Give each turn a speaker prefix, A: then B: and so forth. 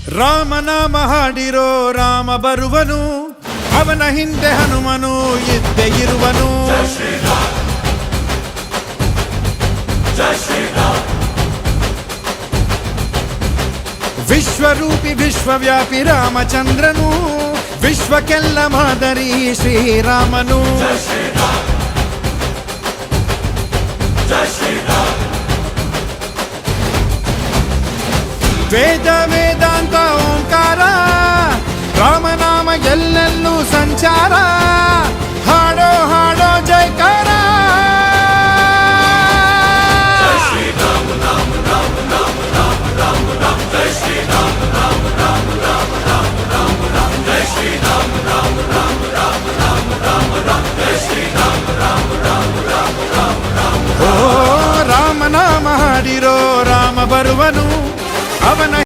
A: ರಾಮನಾಮ ಹಾಡಿರೋ ರಾಮ ಬರುವನು, ಅವನ ಹಿಂದೆ ಹನುಮನು ಇದ್ದೇ ಇರುವನು. ವಿಶ್ವರೂಪಿ ವಿಶ್ವವ್ಯಾಪಿ ರಾಮಚಂದ್ರನು, ವಿಶ್ವಕ್ಕೆಲ್ಲ ಮಾದರಿ ಶ್ರೀರಾಮನು. ವೇದ ವೇದಾಂತ ಓಂಕಾರ, ರಾಮನಾಮ ಎಲ್ಲೆಲ್ಲೂ ಸಂಚಾರ. ಹಾಡೋ ಹಾಡೋ ಜೈಕಾರ. ಓ ರಾಮನಾಮ ಹಾಡಿರೋ ರಾಮ ಬರುವನು, ಅವನ